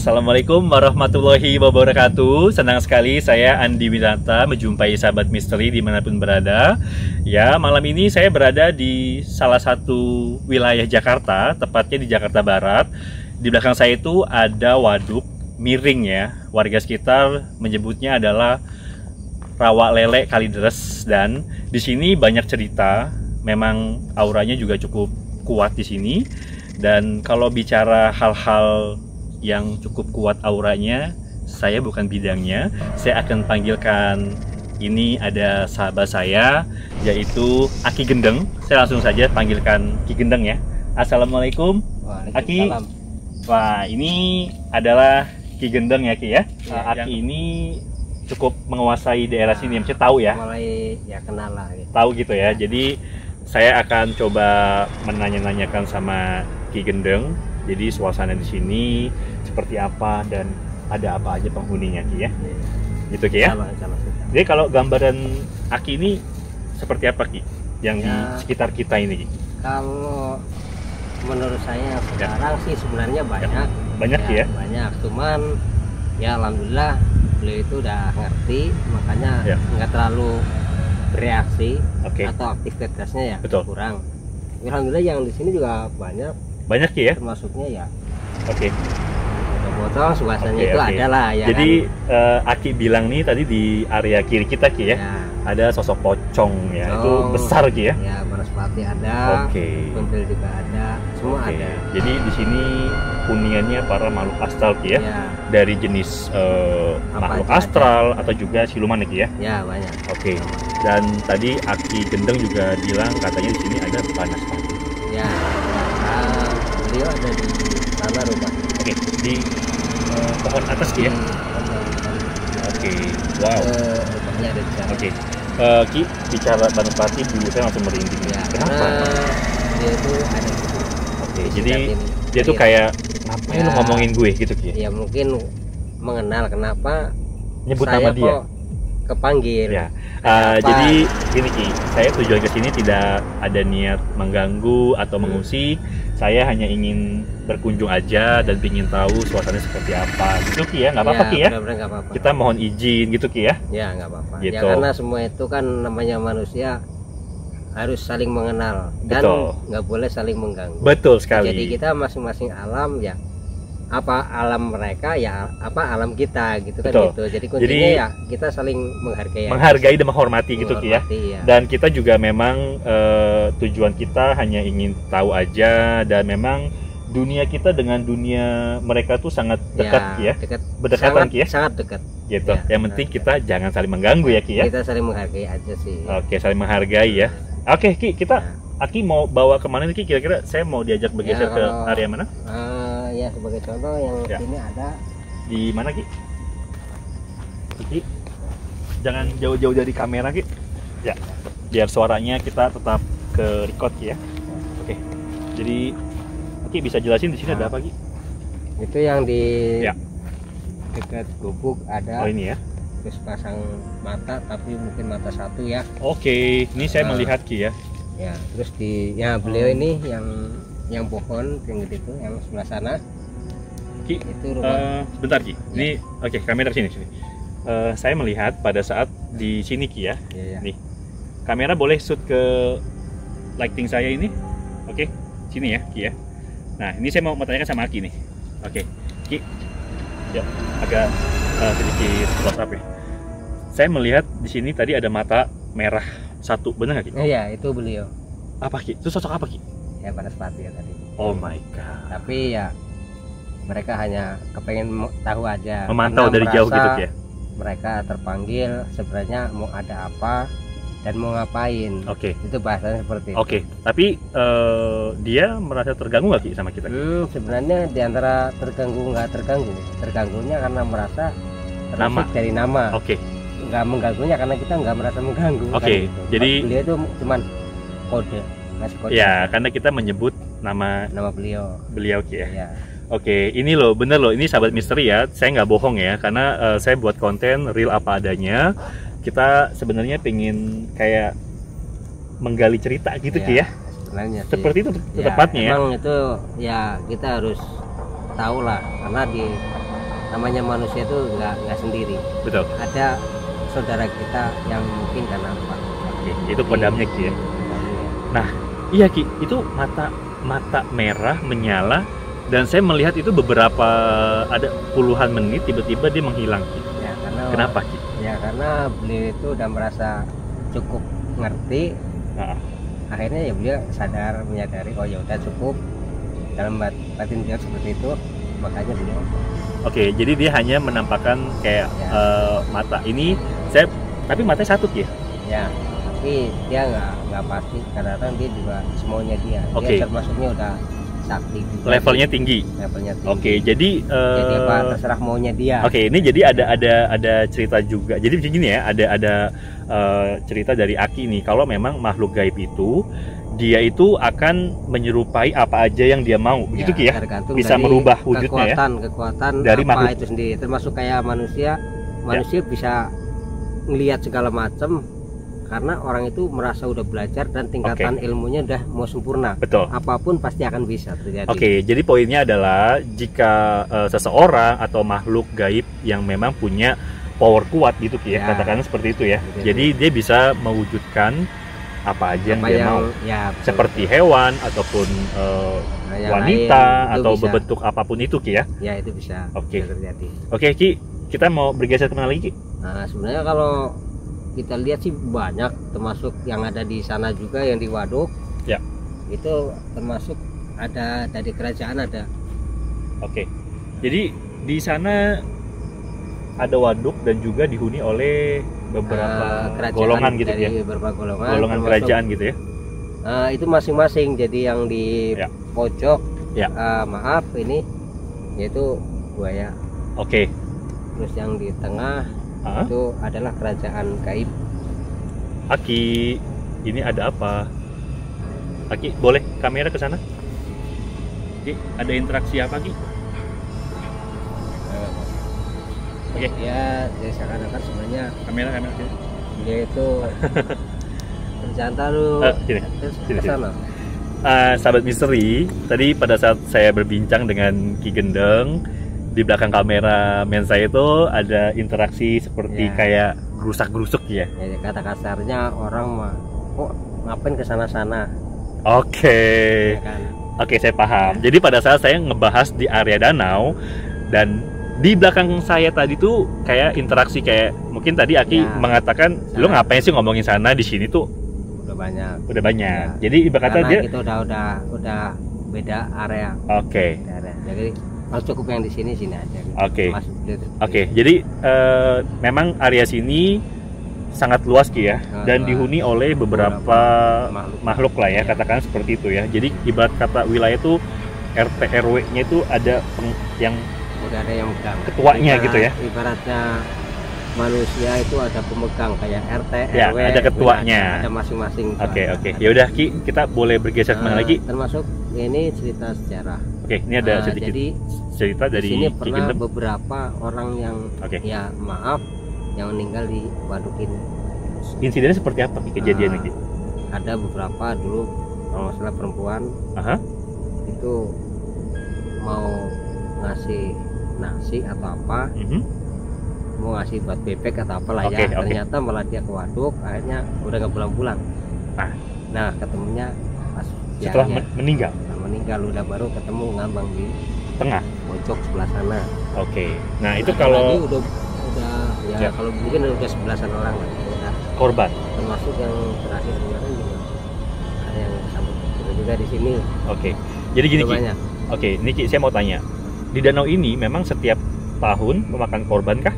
Assalamualaikum warahmatullahi wabarakatuh. Senang sekali saya Andi Winata menjumpai sahabat misteri dimanapun berada. Ya, malam ini saya berada di salah satu wilayah Jakarta, tepatnya di Jakarta Barat. Di belakang saya itu ada waduk miring ya. Warga sekitar menyebutnya adalah rawa lele Kalideres, dan di sini banyak cerita. Memang auranya juga cukup kuat di sini. Dan kalau bicara hal-hal yang cukup kuat auranya, saya bukan bidangnya. Saya akan panggilkan, ini ada sahabat saya, yaitu Aki Gendeng. Saya langsung saja panggilkan Ki Gendeng ya. Assalamualaikum Aki. Wah, ini adalah Ki Gendeng ya Ki ya. Aki ini cukup menguasai daerah sini, mesti tahu ya. Mulai ya kenal lah gitu. Tahu gitu ya. Jadi saya akan coba menanya-nanyakan sama Ki Gendeng. Jadi suasana di sini seperti apa dan ada apa aja penghuninya Ki ya. Gitu Ki ya. Sama. Jadi kalau gambaran Aki ini seperti apa Ki yang di sekitar kita ini Ki? Kalau menurut saya sekarang sih sebenarnya banyak. Banyak ya? Banyak. Cuman ya alhamdulillah beliau itu udah ngerti, makanya nggak terlalu bereaksi atau aktivitasnya ya kurang. Alhamdulillah yang di sini juga banyak Ki ya? Termasuknya ya. Botol suasananya itu ada lah ya. Jadi kan? Aki bilang nih tadi di area kiri kita Ki ya, ada sosok pocong ya. Itu besar Ki ya? Ya, Banaspati ada. Kuntil juga ada. Semua ada. Jadi di sini huniannya para makhluk astral Ki ya? Dari jenis makhluk astral atau juga siluman ya Ki ya? Ya, banyak. Dan tadi Aki Gendeng juga bilang katanya di sini ada Banaspati. Ya. Beliau ada di sana rumah. Di pohon atas Ki ya? Wow. Rumahnya ada di sana. Ki, bicara Banaspati dulu saya langsung merinding ya. Kenapa? Dia itu ada. Jadi dia tuh kayak ngapain lu ngomongin gue gitu Ki? Ya mungkin mengenal kenapa nyebut nama dia. Kepanggil. Ya. Jadi gini Ki, saya tujuan ke sini tidak ada niat mengganggu atau mengusik. Saya hanya ingin berkunjung aja dan ingin tahu suasananya seperti apa. Gitu Ki ya, nggak apa-apa Ki ya? Nggak apa-apa. Kita mohon izin gitu Ki ya? Ya nggak apa-apa. Gitu. Ya karena semua itu kan namanya manusia harus saling mengenal dan nggak boleh saling mengganggu. Betul sekali. Jadi kita masing-masing alam ya. Apa alam mereka ya apa alam kita gitu kan gitu. Jadi kuncinya ya kita saling menghargai dan menghormati gitu Ki ya. Dan kita juga memang tujuan kita hanya ingin tahu aja, dan memang dunia kita dengan dunia mereka tuh sangat dekat Ki ya. Berdekatan Ki ya. Sangat dekat. Gitu. Yang penting kita jangan saling mengganggu ya Ki ya. Kita saling menghargai aja sih. Saling menghargai ya. Ki, kita Aki mau bawa kemana nih Ki? Kira-kira saya mau diajak bergeser ke area mana? Ya sebagai contoh yang sini ada. Di mana Ki? Ki, jangan jauh-jauh dari kamera Ki. Ya, biar suaranya kita tetap ke record Ki ya. Jadi Ki bisa jelasin di sini ada apa Ki? Itu yang di dekat gubuk ada. Ini ya. Terus pasang mata tapi mungkin mata satu ya. Ini saya melihat Ki ya. Ya, terus beliau ini yang pohon yang gede itu yang sebelah sana Ki, itu rumah. Bentar Ki, ini kamera sini. Saya melihat pada saat di sini Ki ya. Nih, kamera boleh shoot ke lighting saya ini. Sini ya Ki ya. Nah, ini saya mau tanyakan sama Aki nih. Ki, ya agak sedikit close up ya. Saya melihat di sini tadi ada mata merah satu, benar nggak Ki? Iya, itu beliau. Apa Ki? Itu sosok apa Ki? Ya Banaspati ya tadi. Oh my god. Tapi ya mereka hanya kepengen tahu aja. Memantau dari jauh gitu ya. Mereka terpanggil sebenarnya mau ada apa dan mau ngapain. Itu bahasanya seperti itu. Tapi dia merasa terganggu nggak Ki sama kita? Sebenarnya diantara terganggu nggak terganggu, terganggunya karena merasa terusik dari nama. Nggak mengganggunya karena kita nggak merasa mengganggu. Gitu. Jadi beliau itu cuman kode. Ya, karena kita menyebut nama beliau Ki ya. Ini loh, bener loh, ini sahabat misteri ya. Saya nggak bohong ya, karena saya buat konten real apa adanya. Kita sebenarnya pengen kayak menggali cerita gitu Ki ya. Seperti itu tepatnya ya. Emang itu ya kita harus tahu lah, karena di namanya manusia itu nggak sendiri. Betul. Ada saudara kita yang mungkin karena apa? Itu pedamnya Ki ya. Nah, iya Ki, itu mata merah menyala dan saya melihat itu beberapa ada puluhan menit tiba-tiba dia menghilang Ki. Ya, karena kenapa Ki? Ya karena beliau itu udah merasa cukup ngerti. Akhirnya ya beliau sadar, menyadari oh ya udah cukup, dalam batin beliau seperti itu, makanya beliau. Oke, jadi dia hanya menampakkan kayak mata ini tapi matanya satu ya? Ya, tapi dia nggak pasti, kadang-kadang dia juga semuanya dia. Oke. Dia termasuknya udah sakti. Levelnya tinggi. Oke, jadi apa terserah maunya dia. Oke, ini jadi ada cerita juga. Jadi begini ya, ada cerita dari Aki nih, kalau memang makhluk gaib itu dia itu akan menyerupai apa aja yang dia mau, begitu Ki ya? Bisa merubah wujudnya kekuatan dari apa makhluk itu sendiri, termasuk kayak manusia bisa ngelihat segala macam karena orang itu merasa udah belajar dan tingkatan ilmunya udah mau sempurna. Betul. Apapun pasti akan bisa terjadi. Oke, jadi poinnya adalah jika seseorang atau makhluk gaib yang memang punya power kuat gitu Ki ya, katakanlah seperti itu ya. Jadi dia bisa mewujudkan apa aja yang dia mau, seperti hewan ataupun wanita atau berbentuk apapun itu Ki ya. Ya itu bisa. Oke. Bisa terjadi. Oke Ki, kita mau bergeser kemana lagi Ki? Nah sebenarnya kalau kita lihat sih banyak, termasuk yang ada di sana juga yang di waduk. Ya. Itu termasuk ada dari kerajaan ada. Oke. Jadi di sana ada waduk dan juga dihuni oleh beberapa golongan gitu ya. Beberapa golongan kerajaan gitu ya. Itu masing-masing. Jadi yang di pojok, maaf ini yaitu buaya. Oke. Terus yang di tengah itu adalah kerajaan gaib. Aki, ini ada apa? Aki, boleh kamera ke sana? Ki, ada interaksi apa Ki? Oke. Ya, jadi seakan-akan sebenarnya kamera dia itu bercanda lu. Sini. Sahabat misteri, tadi pada saat saya berbincang dengan Ki Gendeng, di belakang kamera men saya itu ada interaksi seperti kayak gerusak-gerusuk ya. Jadi kata kasarnya orang mah kok ngapain ke sana-sana. Oke. Ya kan? Oke, saya paham. Jadi pada saat saya ngebahas di area danau dan di belakang saya tadi tuh kayak interaksi kayak mungkin tadi Aki mengatakan lu ngapain sih ngomongin sana, di sini tuh udah banyak. Jadi ibarat kata dia itu udah beda area. Oke. Jadi harus cukup yang di sini aja. Oke. Jadi memang area sini sangat luas Ki ya, dan dihuni oleh beberapa makhluk lah ya, katakan seperti itu ya. Jadi ibarat kata wilayah itu RT RW-nya itu ada yang udah ada yang megang, ketuanya gitu ya. Ibaratnya manusia itu ada pemegang kayak RT RW, ada ketuanya, ada masing-masing. Oke. Ya udah Ki, kita boleh bergeser kemana lagi? Termasuk ini cerita sejarah. Oke, ini ada sedikit cerita dari sini pernah beberapa orang yang ya maaf yang meninggal di waduk ini. Insidennya seperti apa kejadian ini? Ada beberapa dulu kalau nggak salah perempuan itu mau ngasih nasi atau apa, mau ngasih buat bebek atau apalah ternyata malah dia ke waduk, akhirnya udah nggak pulang-pulang. Nah ketemunya pas setelah meninggal udah baru ketemu ngambang di tengah pojok sebelah sana. Nah itu kalau udah kalau mungkin udah 11-an orang lah korban, termasuk yang terakhir kemarin juga ada yang sambut juga di sini. Jadi gini Ki. Ini Ki, saya mau tanya, di danau ini memang setiap tahun memakan korban kah?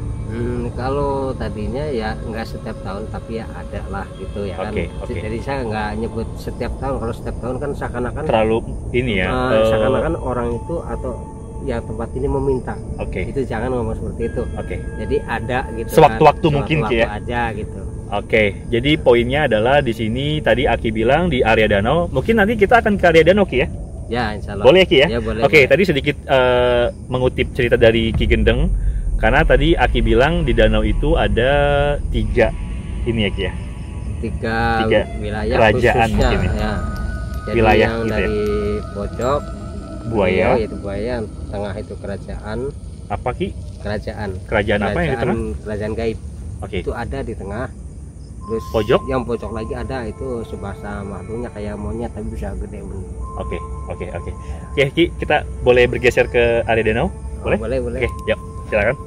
Kalau tadinya ya nggak setiap tahun, tapi ya ada lah gitu ya kan. Jadi saya nggak nyebut setiap tahun. Kalau setiap tahun kan seakan-akan terlalu ini ya. Seakan-akan orang itu atau ya tempat ini meminta. Itu jangan ngomong seperti itu. Jadi ada gitu. Sewaktu-waktu mungkin ya. Aja gitu. Jadi poinnya adalah di sini tadi Aki bilang di area danau. Mungkin nanti kita akan ke area danau Ki ya. Ya Insya Allah. Boleh Ki ya. Boleh. Tadi sedikit mengutip cerita dari Ki Gendeng. Karena tadi Aki bilang di danau itu ada 3 ini ya Ki ya. 3 wilayah kerajaan mungkin ya. Jadi wilayah yang gitu dari ya. pojok buaya, itu buaya, tengah itu kerajaan, apa Ki? Kerajaan apa yang di tengah? Kerajaan gaib. Oke. Itu ada di tengah. Terus pojok? Yang pojok lagi ada itu sebahasa makhluknya kayak monyet tapi bisa gede bener. Oke. Oke Ki, kita boleh bergeser ke area danau? Boleh? Boleh. Oke, yuk silakan.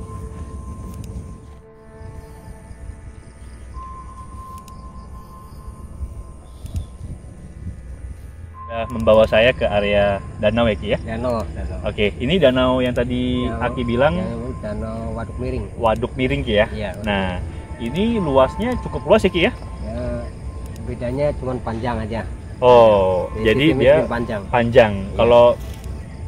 Membawa saya ke area danau ya Ki ya? Danau. Oke, ini danau yang tadi Aki bilang danau Waduk Miring. Waduk Miring Ki ya? Iya. Nah, ini luasnya cukup luas ya Ki ya? Ya, bedanya cuma panjang aja. Oh, jadi dia panjang. Ya. Kalau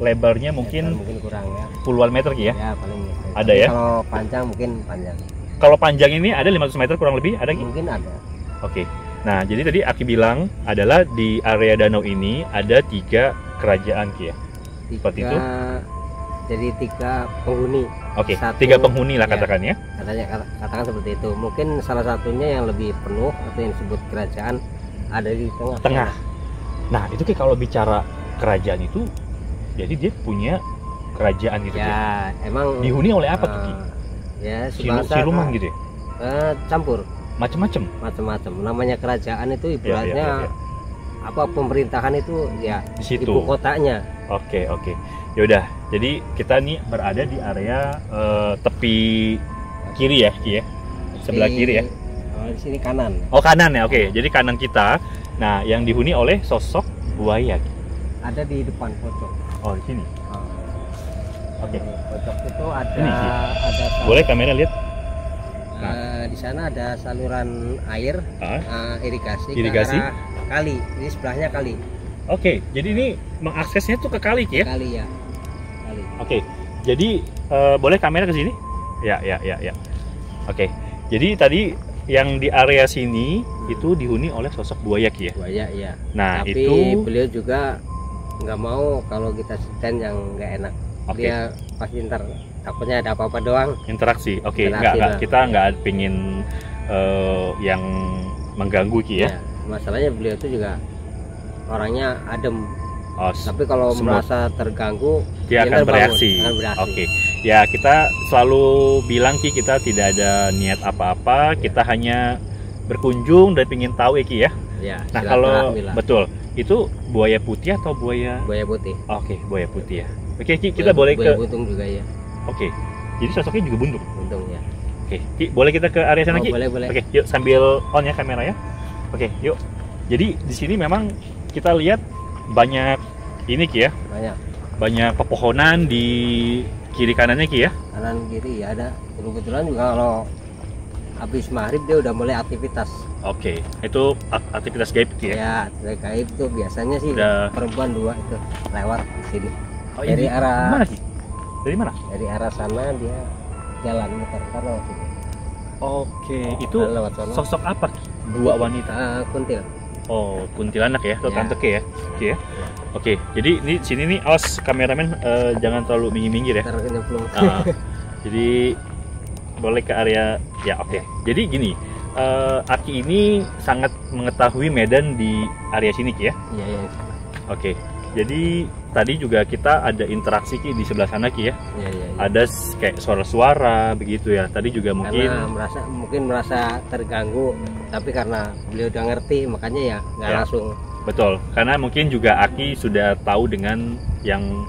lebarnya mungkin kurang ya. Puluhan meter Ki ya? Ya, paling gitu. Ada ya? Kalau panjang mungkin panjang. Kalau panjang ini ada 500 meter kurang lebih, ada Ki? Mungkin ada. Oke. Nah, jadi tadi Aki bilang adalah di area danau ini ada 3 kerajaan Ki ya? Seperti itu? Jadi 3 penghuni. Oke, 3 penghuni lah katakan ya? Katakan seperti itu. Mungkin salah satunya yang lebih penuh atau yang disebut kerajaan ada di tengah. Nah, itu Ki kalau bicara kerajaan itu, jadi dia punya kerajaan gitu ya? Emang dihuni oleh apa tuh Ki? Ya, siluman gitu ya? Campur. Macam-macam. Namanya kerajaan itu ibaratnya apa pemerintahan itu ya di situ. Ibu kotanya. Oke. Ya udah. Jadi kita nih berada di area tepi kiri ya, Ki ya. Sebelah kiri ya. Di sini kanan. Oh, kanan ya. Oke. Jadi kanan kita. Nah, yang dihuni oleh sosok buaya. Ada di depan pojok. Oh, di sini. Oke. Pojok itu ada ini, ada boleh kamera lihat? Di sana ada saluran air irigasi ke arah kali. Ini sebelahnya kali. Oke, jadi ini mengaksesnya tuh ke kali Ki ya? Kali ya. Kali. Oke. Jadi boleh kamera ke sini? Ya. Oke. Jadi tadi yang di area sini itu dihuni oleh sosok buaya Ki ya? Buaya iya. Nah, tapi itu beliau juga nggak mau kalau kita stand yang nggak enak. Dia pasti ntar takutnya ada apa-apa doang. Interaksi. Oke, enggak kita nggak pingin yang mengganggu Ki ya. Masalahnya beliau itu juga orangnya adem. Tapi kalau merasa terganggu dia akan bereaksi. Oke. Ya, kita selalu bilang Ki kita tidak ada niat apa-apa, kita hanya berkunjung dan ingin tahu ya Ki ya. Nah, kalau betul, itu buaya putih atau buaya? Buaya putih. Oke, buaya putih ya. Oke Ki, kita boleh ke buntung juga ya. Oke. Jadi sosoknya juga buntung. Buntung ya. Oke, Ki, boleh kita ke area sana Ki? Boleh. Oke, yuk sambil on ya kamera ya. Oke, yuk. Jadi di sini memang kita lihat banyak ini Ki ya. Banyak pepohonan di kiri kanannya Ki ya. Kanan kiri ya ada. Kebetulan juga kalau habis maghrib dia udah mulai aktivitas. Oke, itu aktivitas gaib Ki ya? Ya, gaib itu biasanya sih perempuan 2 itu lewat di sini. Oh, dari arah mana Ki? Dari mana? Dari arah sana dia jalan muter lewat sini. Oke, itu sosok apa Ki? 2 wanita. Kuntil. Oh, kuntilanak ya, atau tante Ki ya? Ki ya? Oke, jadi di sini nih, awas kameramen jangan terlalu minggir ya. Jadi boleh ke area ya. Oke. Jadi gini, Aki ini sangat mengetahui medan di area sini Ki ya? Iya. Oke. Jadi tadi juga kita ada interaksi Ki di sebelah sana Ki ya? Iya. Ada kayak suara-suara begitu ya. Tadi juga mungkin merasa terganggu, tapi karena beliau udah ngerti makanya ya nggak langsung. Betul. Karena mungkin juga Aki sudah tahu dengan yang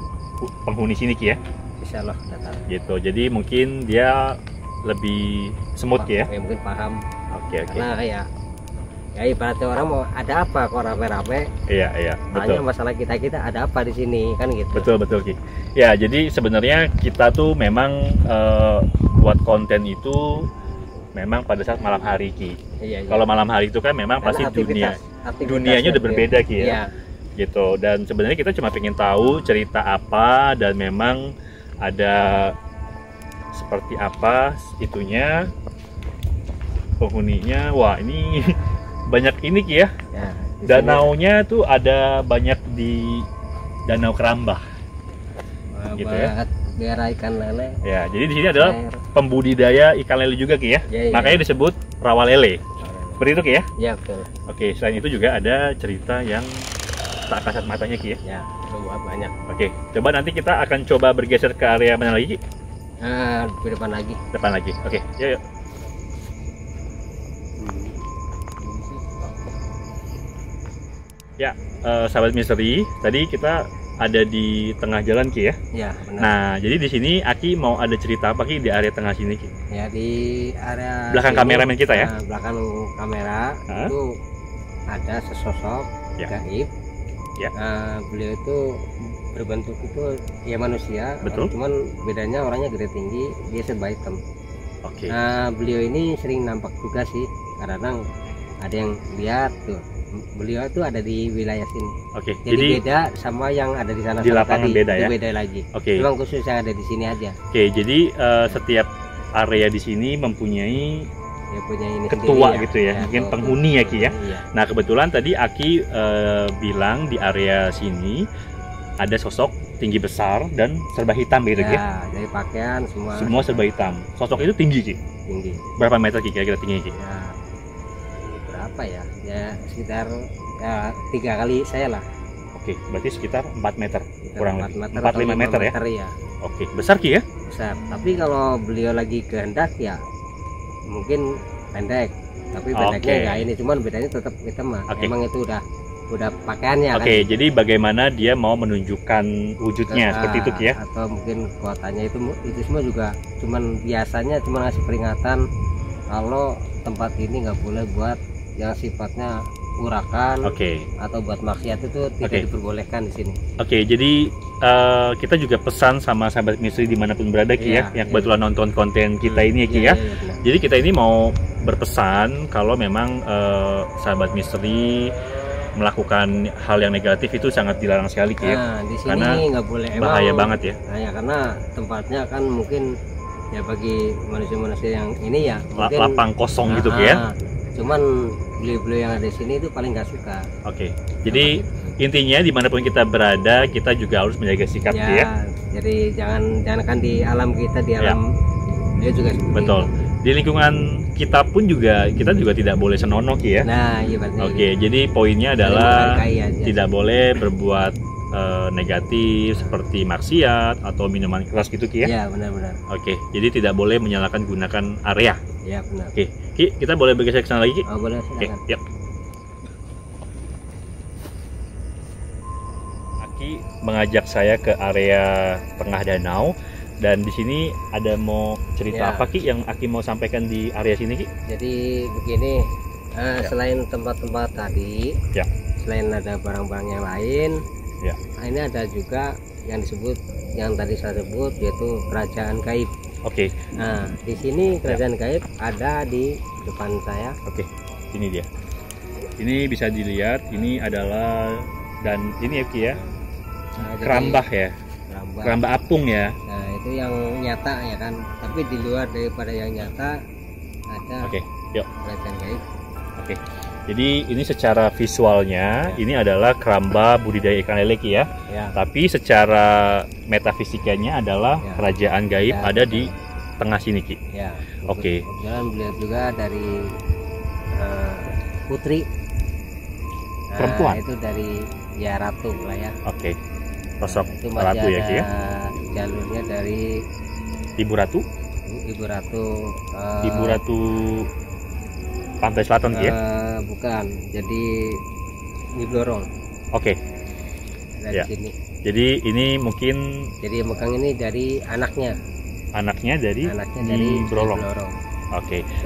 penghuni sini Ki ya? Insya Allah datang. Gitu. Jadi mungkin dia lebih semut Ki ya? Mungkin paham. Oke. Karena ya ibaratnya orang mau ada apa kok rame-rame. Iya, betul. Hanya masalah kita ada apa di sini kan gitu. Betul Ki. Ya, jadi sebenarnya kita tuh memang buat konten itu memang pada saat malam hari Ki. Iya. Kalau malam hari itu kan memang karena pasti dunianya udah berbeda Ki ya. Iya. Gitu. Dan sebenarnya kita cuma pengen tahu cerita apa dan memang ada seperti apa itunya, penghuninya. Wah, ini banyak ini Ki ya. Danaunya tuh ada banyak di Danau Kerambah. Gitu ya. Daerah ikan lele. Ya, jadi di sini adalah pembudidaya ikan lele juga Ki ya. Makanya disebut rawa lele. Seperti itu Ki ya? Iya, betul. Oke, selain itu juga ada cerita yang tak kasat matanya Ki ya. Ya, banyak. Oke, coba nanti kita akan coba bergeser ke area mana lagi Ki? Di depan lagi. Depan lagi. Oke, yuk. Ya, sahabat misteri, tadi kita ada di tengah jalan Ki ya. Ya, benar. Nah, jadi di sini Aki mau ada cerita apa Ki di area tengah sini Ki? Ya, di area belakang sini, kameramen kita ya. Belakang kamera itu ada sesosok gaib. Ya. Beliau itu berbentuk itu ya manusia. Betul. Cuman bedanya orangnya gede tinggi, dia serba hitam. Oke. Beliau ini sering nampak juga sih. Kadang-kadang ada yang lihat tuh. Beliau itu ada di wilayah sini. Oke. Jadi beda sama yang ada di sana. Di lapangan tadi, beda ya. Beda lagi. Oke. Memang khusus yang ada di sini aja. Oke. Jadi setiap area di sini mempunyai ketua gitu ya, mungkin penghuni ya Ki ya. Iya. Nah kebetulan tadi Aki bilang di area sini ada sosok tinggi besar dan serba hitam gitu Ki ya. Dari pakaian semua serba hitam. Sosok itu tinggi Ki? Tinggi. Berapa meter Ki kira-kira tinggi Ki? Ya, berapa ya? Ya sekitar 3 kali saya lah. Oke, berarti sekitar 4 meter kurang lebih. 4-5 meter ya? Ya. Oke, besar Ki ya? Besar. Tapi kalau beliau lagi kehendak ya mungkin pendek, tapi pendeknya enggak ini, cuman bedanya tetap hitam mah. Emang itu udah pakaiannya kan. Oke, jadi bagaimana dia mau menunjukkan wujudnya seperti itu Ki ya? Atau mungkin kuotanya itu semua juga cuman biasanya cuma ngasih peringatan kalau tempat ini nggak boleh buat yang sifatnya urakan atau buat maksiat itu tidak diperbolehkan di sini. Oke, jadi kita juga pesan sama sahabat misteri dimanapun berada Ki ya, yang kebetulan nonton konten kita ini ya Ki ya. Jadi kita ini mau berpesan kalau memang sahabat misteri melakukan hal yang negatif itu sangat dilarang sekali Ki ya. Di sini nggak boleh, bahaya banget ya. Karena tempatnya kan mungkin ya bagi manusia-manusia yang ini ya mungkin lapang kosong gitu Ki ya. Cuman beliau-beliau yang ada di sini itu paling nggak suka. Jadi intinya dimanapun kita berada kita juga harus menjaga sikap ya. Jadi jangankan di alam kita, di alam dia juga betul. Di lingkungan kita pun kita juga tidak boleh senonoh Ki ya. Nah, iya betul. Jadi poinnya adalah tidak boleh berbuat negatif seperti maksiat atau minuman keras gitu Ki ya. Iya, benar-benar. Jadi tidak boleh menyalahkan gunakan area. Iya, benar. Ki, kita boleh bergeser ke sana lagi Ki? Oh, boleh, silakan. Yuk. Aki mengajak saya ke area tengah danau. Dan di sini ada mau cerita apa Ki yang Aki mau sampaikan di area sini Ki? Jadi begini, selain tempat-tempat tadi, selain ada barang-barang yang lain, ini ada juga yang disebut, yang tadi saya sebut, yaitu kerajaan gaib. Nah di sini kerajaan gaib ada di depan saya. Ini dia. Ini bisa dilihat, ini adalah, dan ini ya Ki ya, kerambah ya. Keramba apung ya. Nah itu yang nyata ya kan, tapi di luar daripada yang nyata ada kerajaan gaib. Jadi ini secara visualnya ini adalah keramba budidaya ikan lele Ki ya. Tapi secara metafisikanya adalah kerajaan gaib ada di tengah sini Ki. Kebetulan beliau juga dari putri. Perempuan. Itu dari ratu lah ya. Sosok ratu ya Ki ya. Jalurnya dari Ibu Ratu. Ibu Ratu Pantai Selatan Ki ya. Bukan, jadi Nyi Blorong. Dari sini. Jadi ini mungkin. Jadi megang ini dari anaknya. Anaknya dari Nyi Blorong.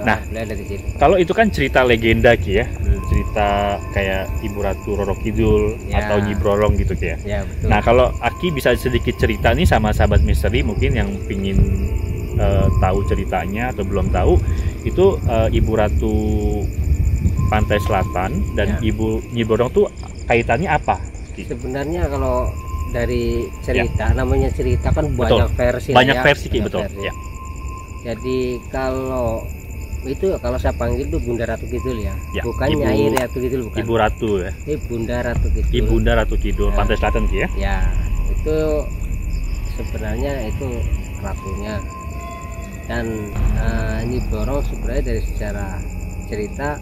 Nah, dari sini. Kalau itu kan cerita legenda Ki ya, cerita kayak Ibu Ratu Roro Kidul atau Nyi Blorong gitu Ki ya. Betul. Nah kalau Aki bisa sedikit cerita nih sama sahabat misteri mungkin yang pingin tahu ceritanya atau belum tahu, itu Ibu Ratu Pantai Selatan dan Ibu Nyi Blorong tuh kaitannya apa? Sebenarnya kalau dari cerita, namanya cerita kan banyak versi. Banyak versi Ki, betul. Jadi kalau saya panggil itu Bunda Ratu Kidul ya, bukan Nyai Ratu Kidul, bukan. Ibu Ratu ya. Ini Bunda Ratu Kidul. Ibunda Ratu Kidul Pantai Selatan Ki ya. Ya, itu sebenarnya itu ratunya. Dan Nyi Blorong sebenarnya dari secara cerita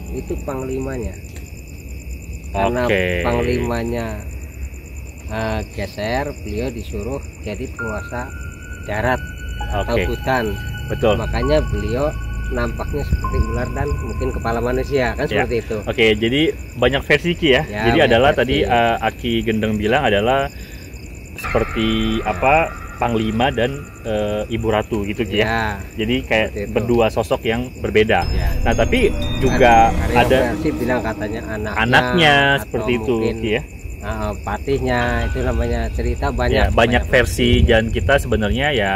itu panglimanya. Karena panglimanya geser, beliau disuruh jadi penguasa darat. atau hutan. Betul. Makanya beliau nampaknya seperti ular dan mungkin kepala manusia kan seperti itu. Oke, jadi banyak versi Ki ya. Jadi adalah versi. Tadi Aki Gendeng bilang adalah seperti apa Panglima dan Ibu Ratu gitu Ki ya. Jadi kayak berdua sosok yang berbeda. Nah, tapi juga ada versi bilang katanya anaknya seperti itu Ki ya. Patihnya itu namanya cerita banyak. Banyak versi dan kita sebenarnya ya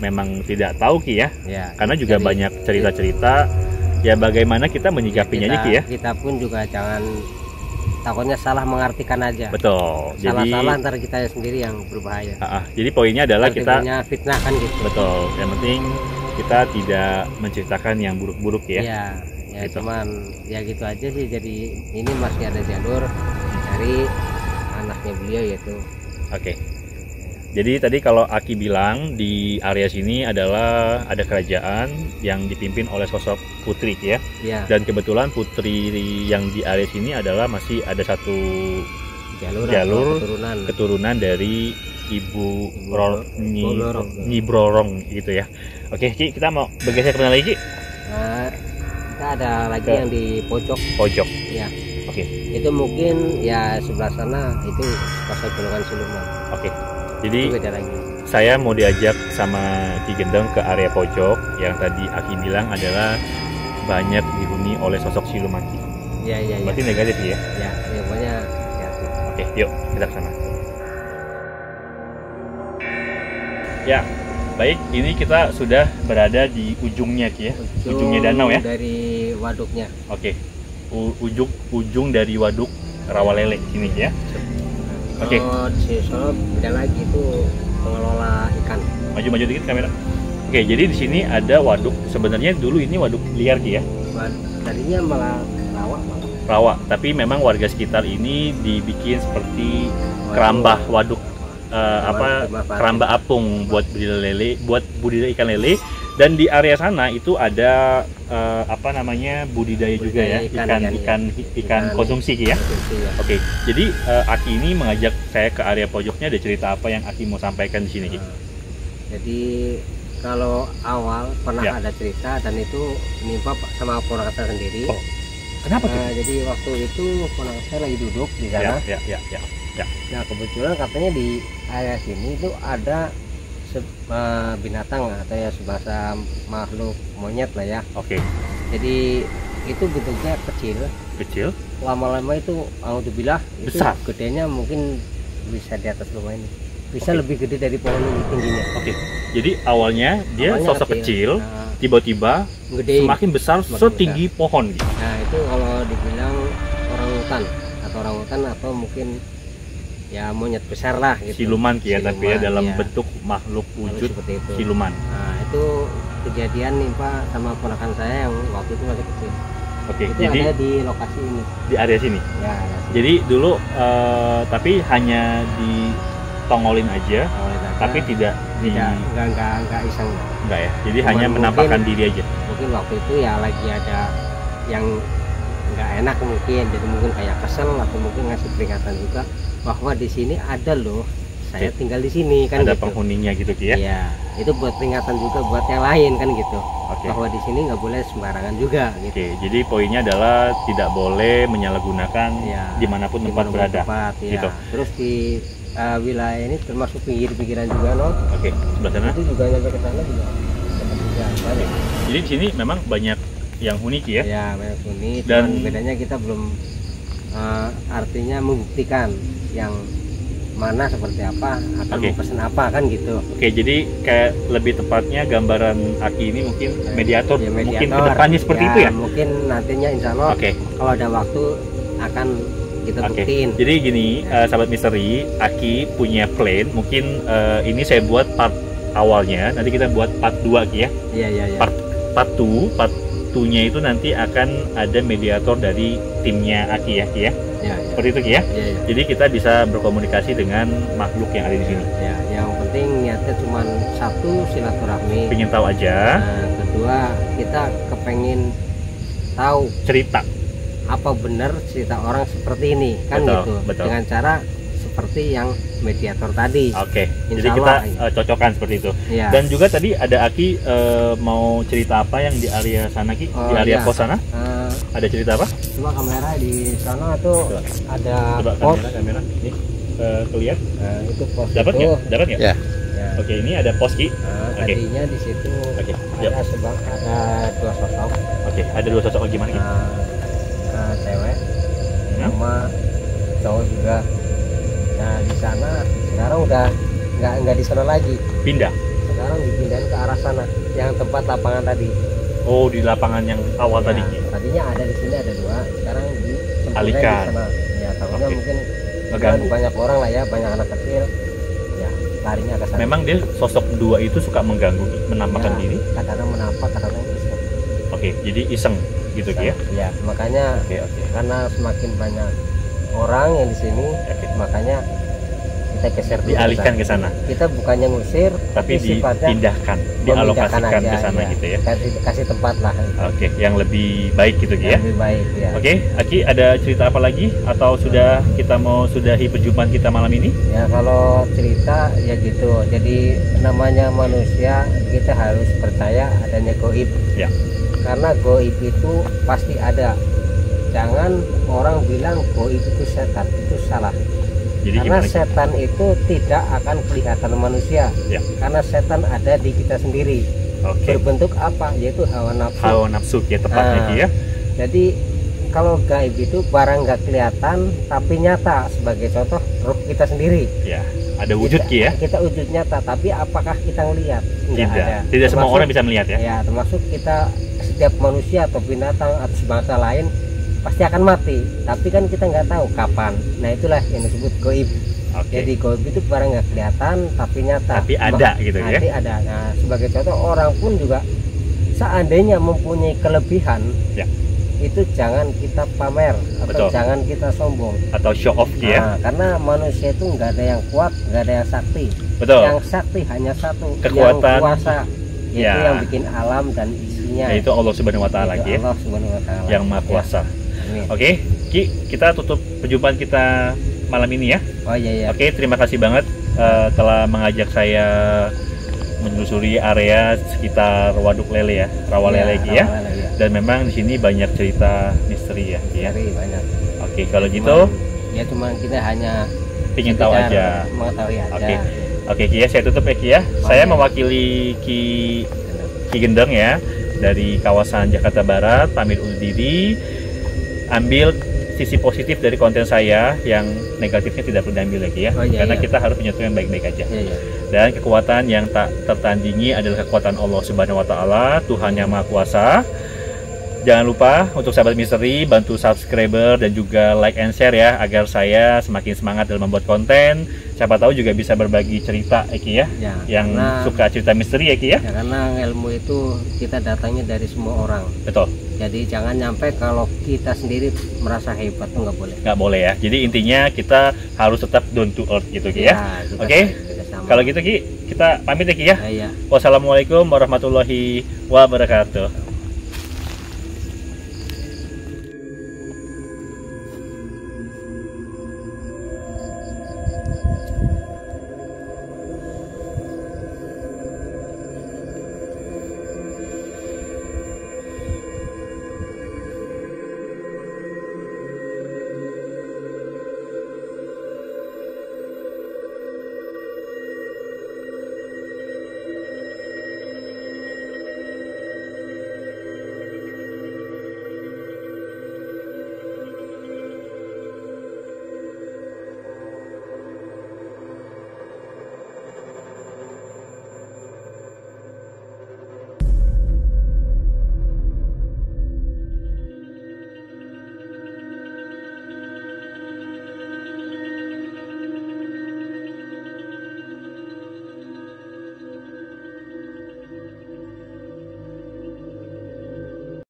memang tidak tahu Ki ya, karena juga banyak cerita-cerita ya bagaimana kita menyikapinya aja Ki ya. Kita pun juga jangan takutnya salah mengartikan aja. Betul. Salah-salah antara kita sendiri yang berbahaya. Jadi poinnya adalah kita fitnah kan gitu. Betul. Yang penting kita tidak menceritakan yang buruk-buruk ya. Ya gitu. Cuman ya gitu aja sih. Jadi ini masih ada jalur dari anaknya beliau yaitu. Oke. Jadi tadi kalau Aki bilang di area sini adalah ada kerajaan yang dipimpin oleh sosok putri ya. Dan kebetulan putri yang di area sini adalah masih ada satu jalur keturunan dari Ibu Nyi Brorong gitu ya. Oke Ki, kita mau bergeser kemana lagi Ki? Kita ada lagi yang di pojok. Ya. Oke. Itu mungkin ya sebelah sana itu pasal golongan siluman. Oke. Jadi saya mau diajak sama Ki Gendeng ke area pojok yang tadi Aki bilang adalah banyak dihuni oleh sosok siluman. Iya. Berarti negatif ya? Ya, pokoknya negatif. Oke, yuk kita ke sana. Ya, baik. Ini kita sudah berada di ujungnya Ki ya, ujungnya danau ya. Dari waduknya. Oke, ujung dari waduk Rawalele sini ya. Oke. Di Solo beda lagi itu pengelola ikan. Maju dikit kamera. Oke, jadi di sini ada waduk. Sebenarnya dulu ini waduk liar Ki ya. Tadinya malah rawa, tapi memang warga sekitar ini dibikin seperti kerambah waduk kerambah apung buat budidaya ikan lele. Dan di area sana itu ada budidaya juga ya, ikan konsumsi ya. Oke, jadi Aki ini mengajak saya ke area pojoknya. Ada cerita apa yang Aki mau sampaikan di sini Ki? Jadi kalau awal pernah ada cerita dan itu menimpa sama ponakan saya sendiri. Kenapa tuh? Jadi waktu itu ponakan saya lagi duduk di sana. Nah kebetulan katanya di area sini itu ada binatang atau ya sebahasa makhluk monyet lah ya. Oke. Jadi itu bentuknya kecil. Lama-lama itu alhamdulillah besar. Itu gedenya mungkin bisa di atas rumah ini. Bisa lebih gede dari pohon ini tingginya. Oke. Jadi awalnya dia sosok kecil, tiba-tiba semakin besar setinggi pohon gitu. Nah itu kalau dibilang orang hutan atau mungkin ya monyet besar lah gitu. Siluman Ki ya, tapi ya dalam bentuk makhluk wujud seperti itu. Siluman. Nah itu kejadian nih Pak sama ponakan saya yang waktu itu masih kecil. Oke, itu jadi ada di lokasi ini. Di area sini. Ya. Jadi dulu tapi hanya ditongolin aja, tapi tidak enggak iseng. Enggak ya. Jadi hanya menampakkan diri aja. Mungkin waktu itu ya lagi ada yang nggak enak mungkin, jadi mungkin kayak kesel atau mungkin ngasih peringatan juga bahwa di sini ada loh, saya tinggal di sini kan. Ada gitu. Penghuninya gitu ya. Iya, itu buat peringatan juga buat yang lain kan gitu. Bahwa di sini nggak boleh sembarangan juga gitu. Jadi poinnya adalah tidak boleh menyalahgunakan dimanapun tempat berada. Gitu. Terus di wilayah ini termasuk pinggir-pinggiran juga loh. Sebelah sana. Itu juga nyampe ke sana juga. Jadi di sini memang banyak yang unik ya. Ya, banyak unik. Dan bedanya kita belum artinya membuktikan yang mana seperti apa akan pesan apa kan gitu. Jadi kayak lebih tepatnya gambaran Aki ini mungkin mediator, mungkin kedepannya seperti itu ya. Mungkin nantinya insya Allah kalau ada waktu akan kita buktiin. Jadi gini, sahabat misteri, Aki punya plan. Mungkin ini saya buat part awalnya, nanti kita buat part 2 Ki ya. Iya. Part 2-nya itu nanti akan ada mediator dari timnya Aki ya Ki ya. Seperti itu Ki ya. Jadi kita bisa berkomunikasi dengan makhluk yang ada di sini. Ya, yang penting niatnya cuma satu, silaturahmi. Pengen tahu aja. Nah, kedua kita kepengen tahu cerita. Apa benar cerita orang seperti ini kan. Betul. Dengan cara seperti yang mediator tadi. Oke, jadi kita cocokkan seperti itu. Ya. Dan juga tadi ada Aki mau cerita apa yang di area sana Ki? Di area pos sana? Ada cerita apa? Cuma kamera di sana tuh ada pos. Kamera nih kelihatan. Itu pos. Dapat nggak? Dapat nggak? Ya. Oke, ini ada pos Ki. Tadinya di situ ada 2 sosok. Oke, ada 2 sosok gimana Ki? Cewek sama cowok juga. Nah di sana sekarang udah nggak di sana lagi. Pindah. Sekarang dipindahin ke arah sana, yang tempat lapangan tadi. Oh, di lapangan yang awal tadi. Tadinya ada di sini ada 2, sekarang dialihkan di sana. Ya, tahunya mungkin banyak orang lah ya, banyak anak kecil. Ya, larinya ke sana. Memang dia sosok 2 itu suka mengganggu, menampakkan diri. Kadang-kadang menampak, kadang-kadang iseng. Oke, jadi iseng gitu ya. Ya, makanya karena semakin banyak orang yang di sini, makanya kita geser dialihkan ke sana. Kita bukannya ngusir, tapi dipindahkan, dialokasikan ke sana gitu ya. Kasih tempat lah. Oke, yang lebih baik gitu ya. Lebih baik ya. Oke, Aki ada cerita apa lagi atau sudah kita mau sudahi perjumpaan kita malam ini? Ya kalau cerita ya gitu. Jadi namanya manusia kita harus percaya adanya gaib. Ya. Karena gaib itu pasti ada. Jangan orang bilang gaib itu setan, itu salah. Jadi karena setan itu tidak akan kelihatan manusia. Ya. Karena setan ada di kita sendiri. Berbentuk apa? Yaitu hawa nafsu. Hawa nafsu ya tepatnya ya. Jadi kalau gaib itu barang nggak kelihatan tapi nyata. Sebagai contoh roh kita sendiri. Ya. Ada wujud ya. Kita wujud nyata, tapi apakah kita melihat? Tidak semua orang bisa melihat ya. Ya, termasuk kita setiap manusia atau binatang atau bangsa lain pasti akan mati, tapi kan kita nggak tahu kapan. Nah itulah yang disebut gaib. Jadi gaib itu barang nggak kelihatan tapi nyata. Tapi ada gitu ya. Tapi ada. Nah sebagai contoh orang pun juga seandainya mempunyai kelebihan, itu jangan kita pamer atau jangan kita sombong atau show off ya. Karena manusia itu nggak ada yang kuat, nggak ada yang sakti. Yang sakti hanya satu, kekuatan, yang kuasa, yaitu yang bikin alam dan isinya. Yaitu Allah Subhanahu Wa Taala ya. Allah Subhanahu Wa Taala. Yang Maha Kuasa. Oke, Ki, kita tutup perjumpaan kita malam ini ya. Oh iya. Oke, terima kasih banget telah mengajak saya menelusuri area sekitar Waduk Lele ya, Rawa Lele ya. Dan memang di sini banyak cerita misteri ya. Banyak. Oke, kalau gitu ya cuma kita hanya ingin tahu aja. Mengetahui aja. Oke, Ki ya, saya tutup ya Ki ya. Saya mewakili Ki Gendeng ya dari kawasan Jakarta Barat, pamit undur diri. Ambil sisi positif dari konten saya, yang negatifnya tidak perlu diambil lagi ya. Karena kita harus punya yang baik-baik aja. Dan kekuatan yang tak tertandingi adalah kekuatan Allah Subhanahu Wa Taala, Tuhan yang Maha Kuasa. Jangan lupa untuk sahabat misteri bantu subscriber dan juga like and share ya, agar saya semakin semangat dalam membuat konten. Siapa tahu juga bisa berbagi cerita Eki ya, yang suka cerita misteri Eki ya. Karena ilmu itu kita datangnya dari semua orang. Betul. Jadi jangan nyampe kalau kita sendiri merasa hebat, tuh nggak boleh. Nggak boleh ya. Jadi intinya kita harus tetap down to earth gitu Ki ya. Oke. Kalau gitu Ki, kita pamit ya Ki ya. Wassalamualaikum warahmatullahi wabarakatuh.